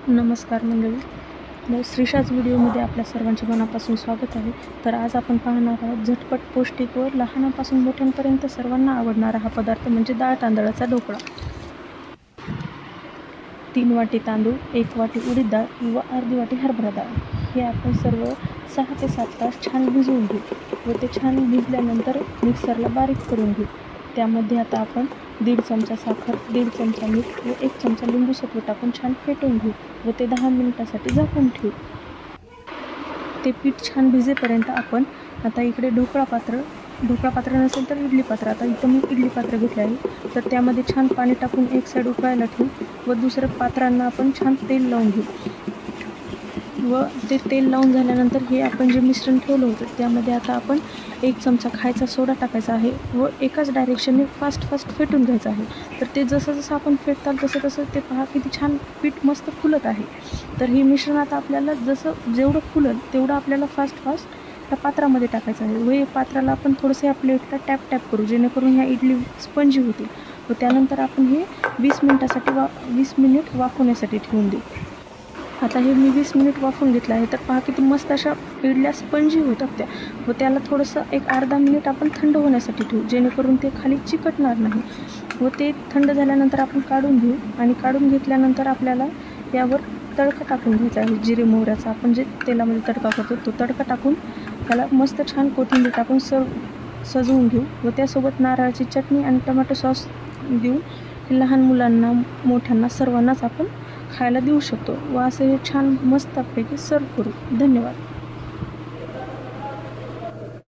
नमस्कार मंडळी, श्रीषाच व्हिडिओमध्ये आपल्या सर्वांचे मनापासून स्वागत आहे. तर आज आपण पाहणार आहोत झटपट, पौष्टिक व लहानापासून मोठ्यांपर्यंत सर्वांना आवडणारा हा पदार्थ म्हणजे डाळ तांदळाचा ढोकळा. 3 वाटी तांदूळ, 1 वाटी उडीद डाळ व अर्धी वाटी हरभरा डाळ हे आपण सर्व 6 ते 7 तास छान भिजवून घेऊ व ते छान भिजल्यानंतर मिक्सरला बारीक करून घेऊ. त्यामध्ये आता आपण 1.5 चमचा साखर, 1.5 चमचा मीठ व 1 चमचा लिंबू सत्व टाकून छान फेटून घेऊ व ते 10 मिनिटासाठी झाकून ठेवू. ते पीठ छान भिजेपर्यंत आपण आता इकडे ढोकळा पात्र नसेल तर इडली पात्र, आता इथं मी इडली पात्र घेतले आहे. तर त्यामध्ये छान पाणी टाकून एक साईड उकळायला ठेवू व दुसऱ्या पात्रांना आपण छान तेल लावून घेऊ व ते तेल लावून झाल्यानंतर हे आपण जे मिश्रण ठेवलं होतं त्यामध्ये आता आपण 1 चमचा खायचा सोडा टाकायचा आहे व एकाच डायरेक्शनने फास्ट फेटून घ्यायचं आहे. तर ते जसं आपण फेटताल तसं ते पहा किती छान पीठ मस्त फुलत आहे. तर हे मिश्रण आता आपल्याला जेवढं फुलल तेवढं आपल्याला फास्ट त्या पात्रामध्ये टाकायचं आहे व या पात्राला आपण थोडंसं या प्लेटला टॅप करू जेणेकरून ह्या इडली स्पंजी होतील व त्यानंतर आपण हे 20 मिनिट वाफवण्यासाठी ठेवून देऊ. आता हे मी 20 मिनिट वाफवून घेतलं आहे. तर पहा किती मस्त अशा इडल्या स्पंजी होतात त्या व त्याला थोडंसं एक अर्धा मिनिट आपण थंड होण्यासाठी ठेवू जेणेकरून ते खाली चिकटणार नाही व ते थंड झाल्यानंतर आपण काढून घेऊ. आणि काढून घेतल्यानंतर आपल्याला यावर तडका टाकून घ्यायचा आहे. जिरे मोहऱ्याचा आपण जे तेलामध्ये तडका करतो तो तडका टाकून त्याला मस्त छान कोथिंबीर टाकून सजवून घेऊ व त्यासोबत नारळाची चटणी आणि टोमॅटो सॉस देऊन लहान मुलांना, मोठ्यांना सर्वांनाच आपण खायला देऊ शकतो व असं हे छान मस्तपैकी सर्व करू. धन्यवाद.